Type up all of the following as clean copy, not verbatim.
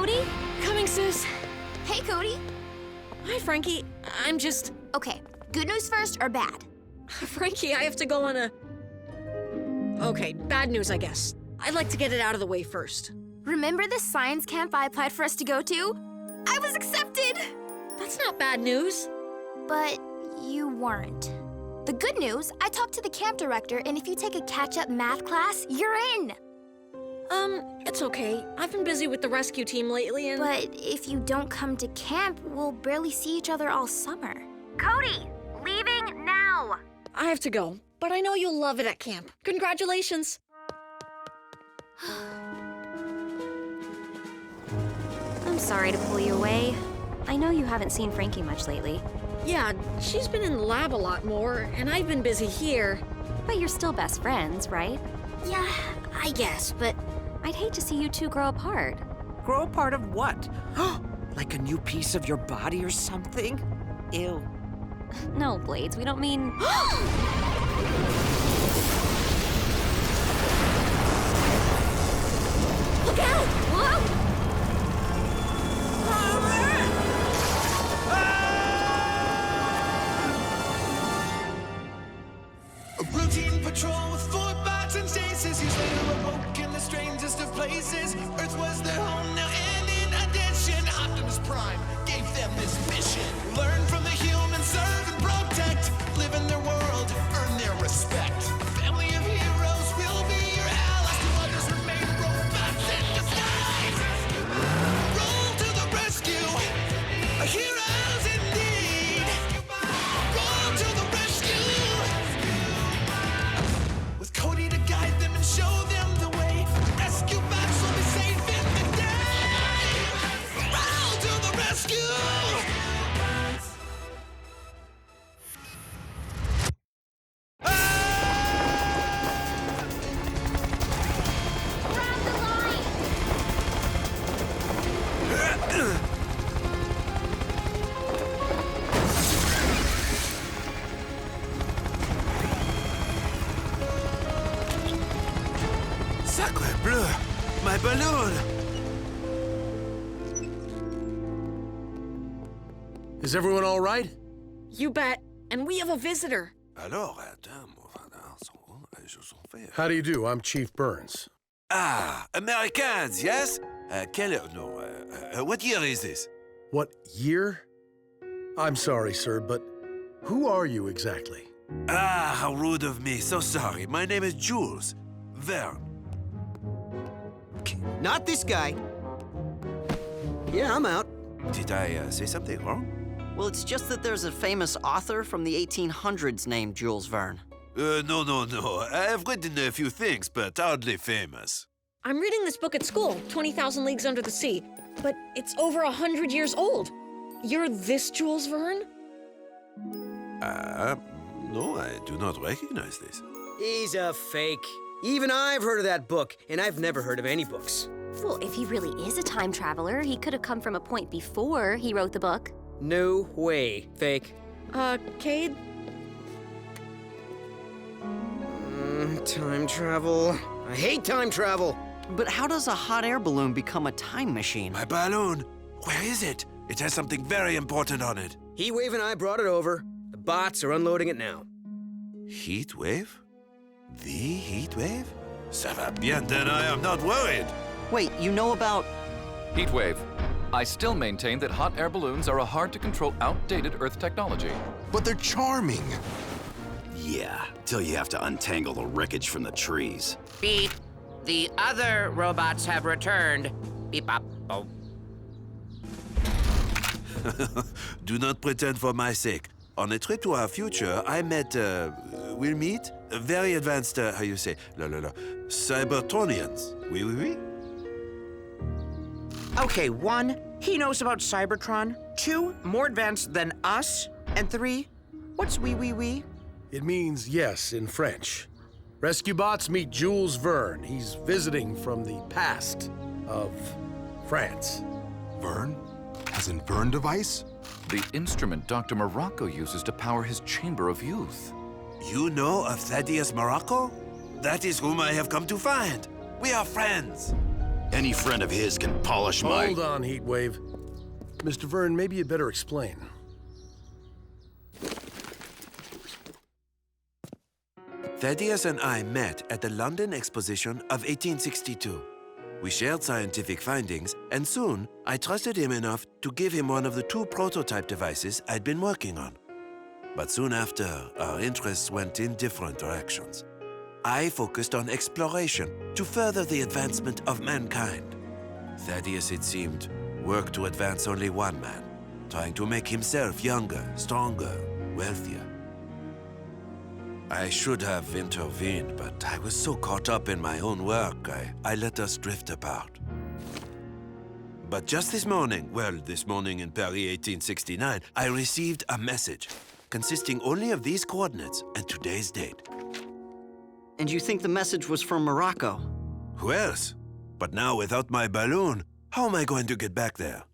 Cody? Coming, sis. Hey, Cody. Hi, Frankie. I'm just... Okay, good news first or bad? Frankie, I have to go on a... Okay, bad news, I guess. I'd like to get it out of the way first. Remember the science camp I applied for us to go to? I was accepted! That's not bad news. But you weren't. The good news, I talked to the camp director, and if you take a catch-up math class, you're in. It's okay. I've been busy with the rescue team lately and... But if you don't come to camp, we'll barely see each other all summer. Cody, leaving now! I have to go, but I know you'll love it at camp. Congratulations. I'm sorry to pull you away. I know you haven't seen Frankie much lately. Yeah, she's been in the lab a lot more, and I've been busy here. But you're still best friends, right? Yeah, I guess, but... I'd hate to see you two grow apart. Grow apart of what? Like a new piece of your body or something? Ew. No, Blades, we don't mean... Look out! Whoa! A routine patrol with 4 bots and chases. He's later awoke in the strangest of places. Earth was their home now, and in addition, Optimus Prime gave them this mission. Learn from the humans, serve and protect. Live in their world, earn their respect. A family of heroes will be your allies. To others remain robots in disguise. Roll to the rescue, heroes indeed. Roll to the rescue. With Cody to guide them and show them the way, rescue bots will be safe in the day. Roll to the rescue! Sacre bleu! My balloon! Is everyone all right? You bet. And we have a visitor. Alors, How do you do? I'm Chief Burns. Ah, Americans, yes? What year is this? What year? I'm sorry, sir, but who are you exactly? Ah, how rude of me. So sorry. My name is Jules Verne. Not this guy. Yeah, I'm out. Did I say something wrong? Well, it's just that there's a famous author from the 1800s named Jules Verne. No. I've written a few things, but hardly famous. I'm reading this book at school, 20,000 Leagues Under the Sea, but it's over 100 years old. You're this Jules Verne? No, I do not recognize this. He's a fake. Even I've heard of that book, and I've never heard of any books. Well, if he really is a time traveler, he could have come from a point before he wrote the book. No way, fake. Cade? Time travel. I hate time travel. But how does a hot air balloon become a time machine? My balloon. Where is it? It has something very important on it. Heatwave and I brought it over. The bots are unloading it now. Heatwave? The Heatwave? Ça va bien, then I am not worried. Wait, you know about... Heatwave. I still maintain that hot air balloons are a hard-to-control, outdated Earth technology. But they're charming. Yeah, till you have to untangle the wreckage from the trees. Beep. The other robots have returned. Beep bop. Oh. Do not pretend for my sake. On a trip to our future, I met, we'll meet, very advanced, how you say, Cybertronians. Oui. Okay, 1, he knows about Cybertron. 2, more advanced than us. And 3, what's oui? It means yes in French. Rescue bots meet Jules Verne. He's visiting from the past of France. Verne? As in Verne device? The instrument Dr. Morocco uses to power his Chamber of Youth. You know of Thaddeus Morocco? That is whom I have come to find. We are friends. Any friend of his can polish my... Hold on, Heatwave. Mr. Verne, maybe you'd better explain. Thaddeus and I met at the London Exposition of 1862. We shared scientific findings, and soon I trusted him enough to give him one of the 2 prototype devices I'd been working on. But soon after, our interests went in different directions. I focused on exploration to further the advancement of mankind. Thaddeus, it seemed, worked to advance only one man, trying to make himself younger, stronger, wealthier. I should have intervened, but I was so caught up in my own work, I let us drift apart. But just this morning in Paris 1869, I received a message consisting only of these coordinates and today's date. And you think the message was from Morocco? Who else? But now, without my balloon, how am I going to get back there?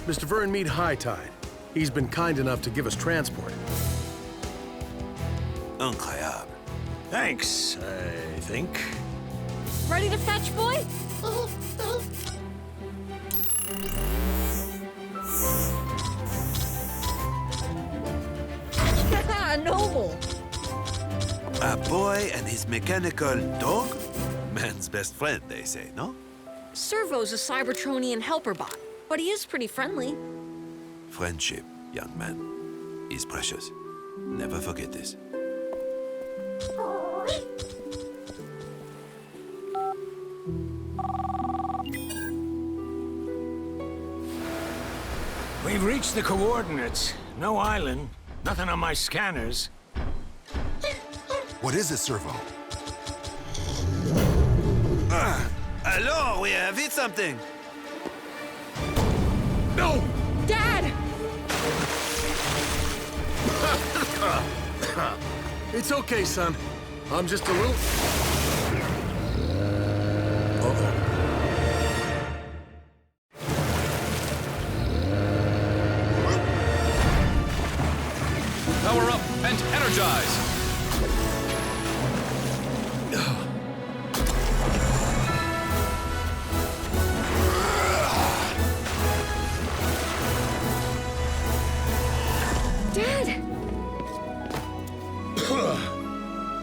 Mr. Verne, meet High Tide. He's been kind enough to give us transport. Incroyable. Thanks, I think. Ready to fetch, boy? Noble. A boy and his mechanical dog? Man's best friend, they say, no? Servo's a Cybertronian helper bot, but he is pretty friendly. Friendship, young man, is precious. Never forget this. We've reached the coordinates. No island. Nothing on my scanners. What is it, Servo? Hello, we have hit something. No! Dad! It's okay, son. I'm just a little... Uh-oh. Power up and energize! Dad!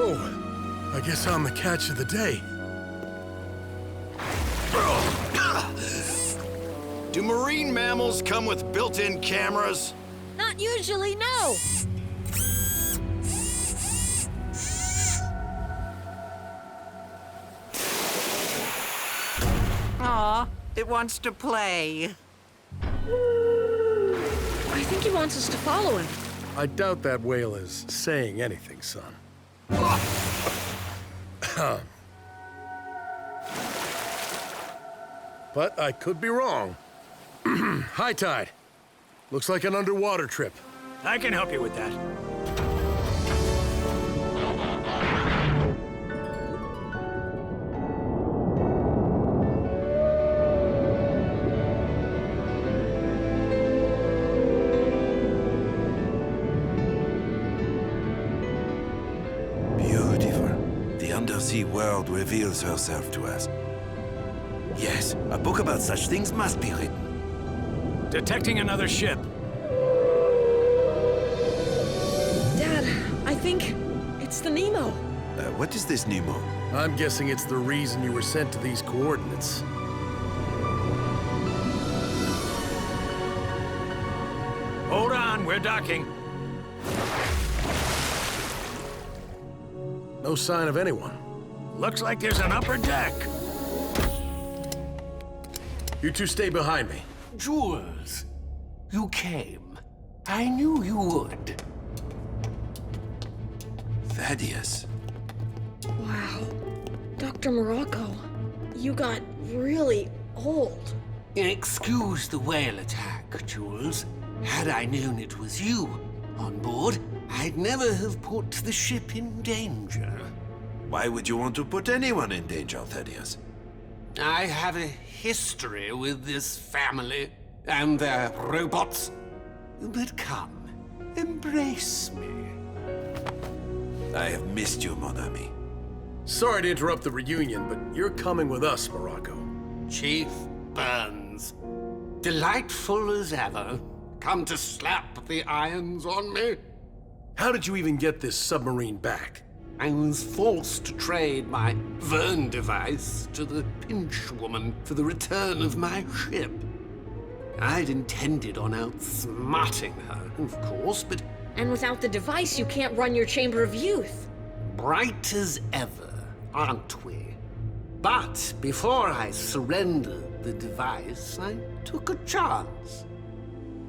Oh, I guess I'm the catch of the day. Do marine mammals come with built-in cameras? Not usually, no. Aw, it wants to play. I think he wants us to follow him. I doubt that whale is saying anything, son. But I could be wrong. High tide. Looks like an underwater trip. I can help you with that. Beautiful. The undersea world reveals herself to us. Yes, a book about such things must be written. Detecting another ship. Dad, I think it's the Nemo. What is this, Nemo? I'm guessing it's the reason you were sent to these coordinates. Hold on, we're docking. No sign of anyone. Looks like there's an upper deck. You two stay behind me. Jules, you came. I knew you would. Thaddeus. Wow. Dr. Morocco, you got really old. Excuse the whale attack, Jules. Had I known it was you on board, I'd never have put the ship in danger. Why would you want to put anyone in danger, Thaddeus? I have a history with this family and their robots. But come, embrace me. I have missed you, mon ami. Sorry to interrupt the reunion, but you're coming with us, Morocco. Chief Burns, delightful as ever. Come to slap the irons on me? How did you even get this submarine back? I was forced to trade my Vern device to the Pinch Woman for the return of my ship. I'd intended on outsmarting her, of course, but... And without the device, you can't run your Chamber of Youth. Bright as ever, aren't we? But before I surrendered the device, I took a chance.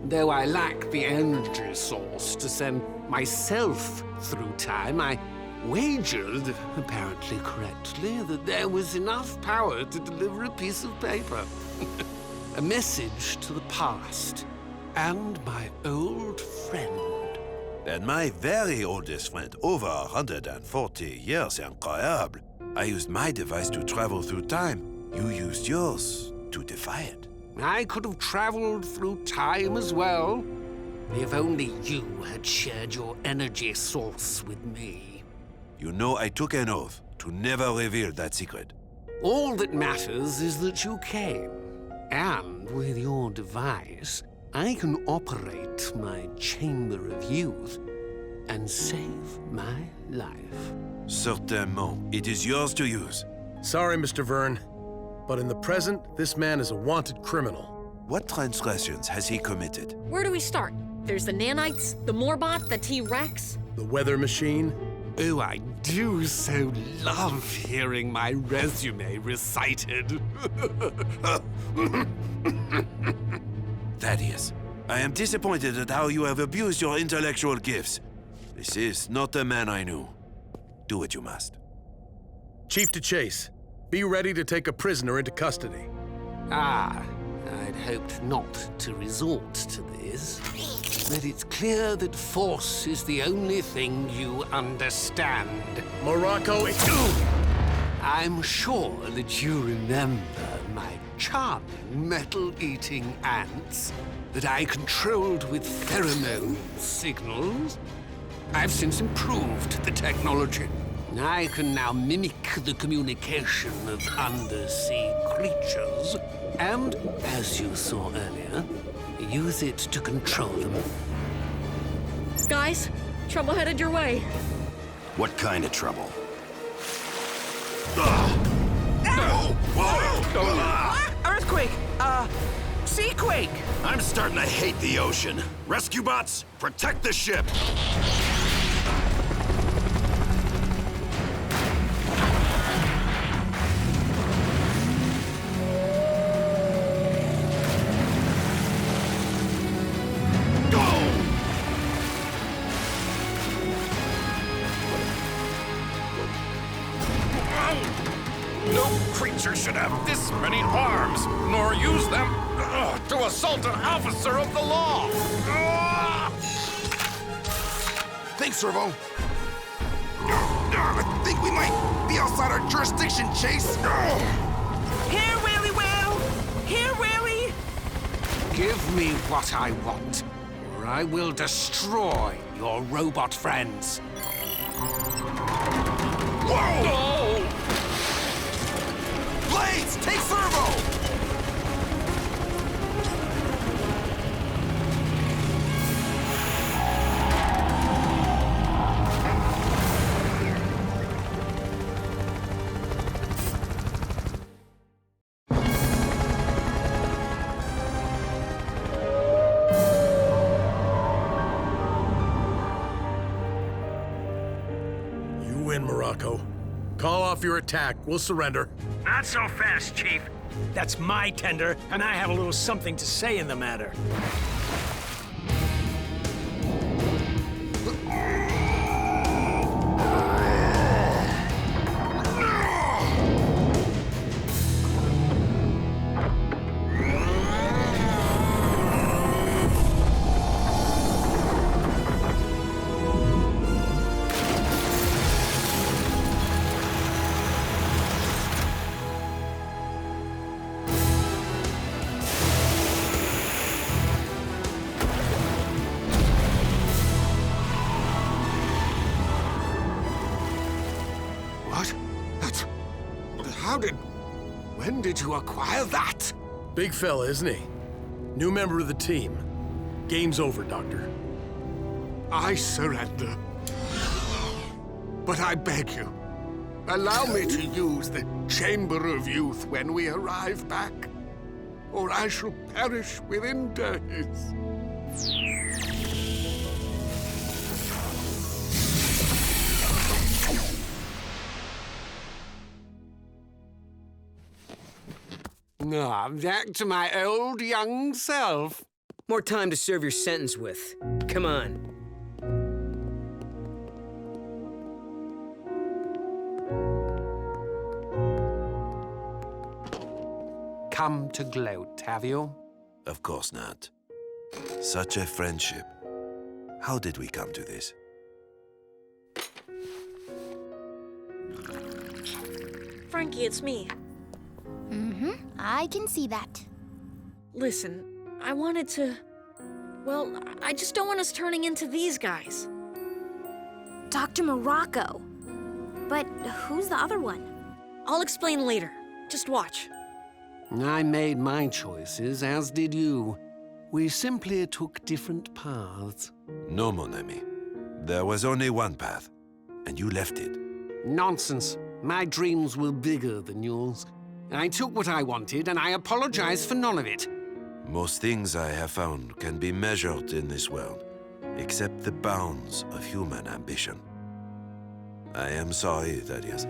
Though I lack the energy source to send myself through time, I wagered, apparently correctly, that there was enough power to deliver a piece of paper. A message to the past and my old friend. And my very oldest friend, over 140 years, incroyable. I used my device to travel through time. You used yours to defy it. I could have traveled through time as well, if only you had shared your energy source with me. You know I took an oath to never reveal that secret. All that matters is that you came. And with your device, I can operate my Chamber of Youth and save my life. Certainement. It is yours to use. Sorry, Mr. Vern, but in the present, this man is a wanted criminal. What transgressions has he committed? Where do we start? There's the nanites, the Morbot, the T-Rex. The weather machine? Oh, I do so love hearing my resume recited. Thaddeus, I am disappointed at how you have abused your intellectual gifts. This is not the man I knew. Do what you must. Chief to Chase, be ready to take a prisoner into custody. Ah, I'd hoped not to resort to this. But it's clear that force is the only thing you understand. Morocco, I'm sure that you remember my charming metal-eating ants that I controlled with pheromone signals. I've since improved the technology. I can now mimic the communication of undersea creatures, and, as you saw earlier, use it to control them. Guys, trouble headed your way. What kind of trouble? Earthquake! Seaquake! I'm starting to hate the ocean. Rescue bots, protect the ship! No creature should have this many arms, nor use them to assault an officer of the law. Thanks, Servo. I think we might be outside our jurisdiction, Chase. Here, Willy Will! Here, Willy! Give me what I want, or I will destroy your robot friends. Whoa! Blades, take Servo! You win, Morocco. Call off your attack. We'll surrender. Not so fast, Chief. That's my tender, and I have a little something to say in the matter. When did you acquire that? Big fella, isn't he? New member of the team. Game's over, Doctor. I surrender. But I beg you, allow me to use the Chamber of Youth when we arrive back, or I shall perish within days. Back to my old young self. More time to serve your sentence with. Come on. Come to gloat, have you? Of course not. Such a friendship. How did we come to this? Frankie, it's me. I can see that. Listen, I wanted to... Well, I just don't want us turning into these guys. Dr. Morocco. But who's the other one? I'll explain later. Just watch. I made my choices, as did you. We simply took different paths. No, mon ami. There was only one path, and you left it. Nonsense. My dreams were bigger than yours. I took what I wanted, and I apologize for none of it. Most things I have found can be measured in this world, except the bounds of human ambition. I am sorry, Thaddeus.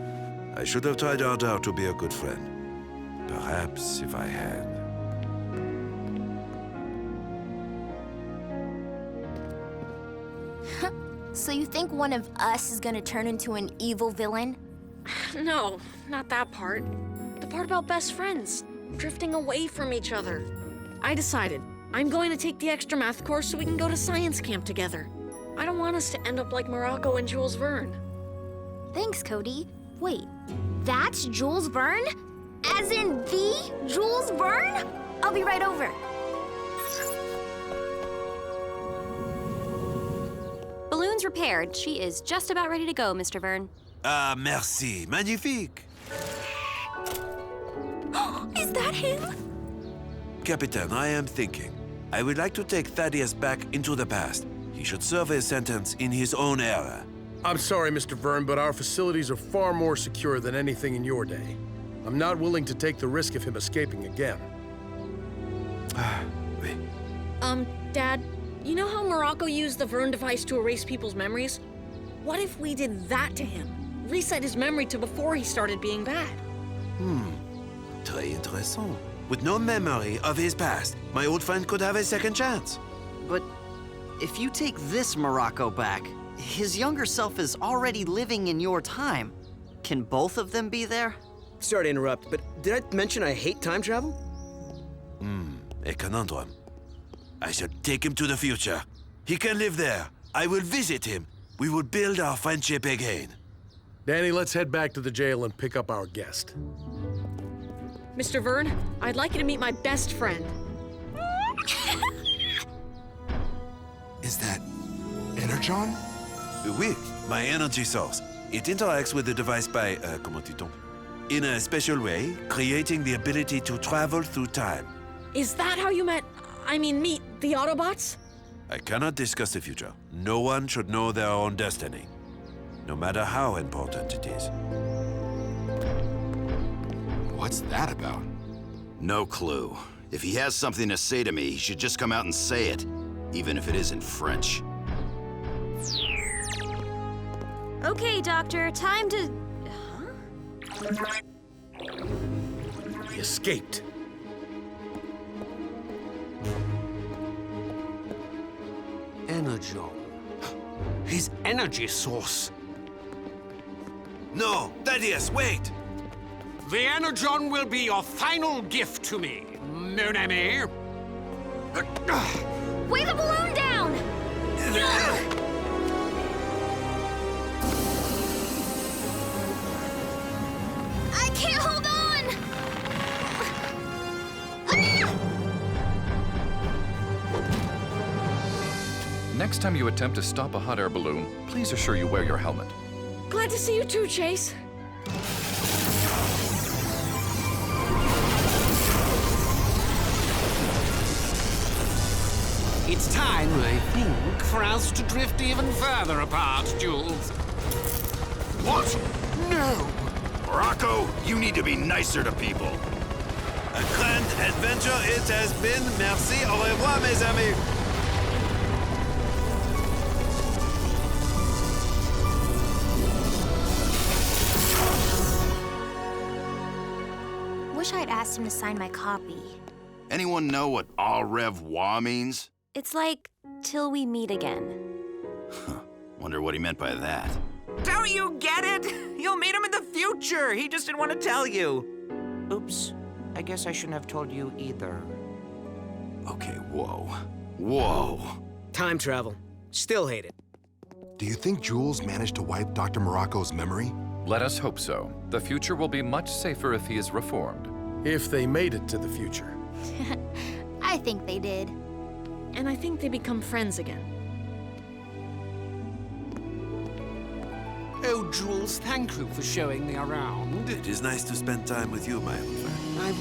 I should have tried harder to be a good friend. Perhaps if I had. So you think one of us is gonna turn into an evil villain? No, not that part. The part about best friends, drifting away from each other. I decided I'm going to take the extra math course so we can go to science camp together. I don't want us to end up like Morocco and Jules Verne. Thanks, Cody. Wait, that's Jules Verne? As in the Jules Verne? I'll be right over. Balloon's repaired. She is just about ready to go, Mr. Verne. Ah, merci. Magnifique. Is that him? Captain, I am thinking. I would like to take Thaddeus back into the past. He should serve his sentence in his own era. I'm sorry, Mr. Verne, but our facilities are far more secure than anything in your day. I'm not willing to take the risk of him escaping again. Oui. Dad, you know how Morocco used the Verne device to erase people's memories? What if we did that to him? Reset his memory to before he started being bad? Très intéressant. With no memory of his past, my old friend could have a second chance. But if you take this Morocco back, his younger self is already living in your time. Can both of them be there? Sorry to interrupt, but did I mention I hate time travel? A conundrum. I should take him to the future. He can live there. I will visit him. We will build our friendship again. Danny, let's head back to the jail and pick up our guest. Mr. Verne, I'd like you to meet my best friend. Is that Energon? Oui, my energy source. It interacts with the device by, comment dit-on? In a special way, creating the ability to travel through time. Is that how you meet the Autobots? I cannot discuss the future. No one should know their own destiny, no matter how important it is. What's that about? No clue. If he has something to say to me, he should just come out and say it, even if it isn't French. Okay, Doctor, time to... He escaped. Energon. His energy source. No, Thaddeus, wait! The Energon will be your final gift to me, mon ami. Weigh the balloon down! I can't hold on! Next time you attempt to stop a hot air balloon, please assure you wear your helmet. Glad to see you too, Chase. It's time, I think, for us to drift even further apart, Jules. What? No! Morocco, you need to be nicer to people. A grand adventure it has been. Merci. Au revoir, mes amis. Wish I'd asked him to sign my copy. Anyone know what au revoir means? It's like, till we meet again. Wonder what he meant by that. Don't you get it? You'll meet him in the future. He just didn't want to tell you. Oops. I guess I shouldn't have told you either. Okay, whoa. Whoa. Time travel. Still hate it. Do you think Jules managed to wipe Dr. Morocco's memory? Let us hope so. The future will be much safer if he is reformed. If they made it to the future. I think they did. And I think they become friends again. Oh, Jules, thank you for showing me around. It is nice to spend time with you, my old friend. I've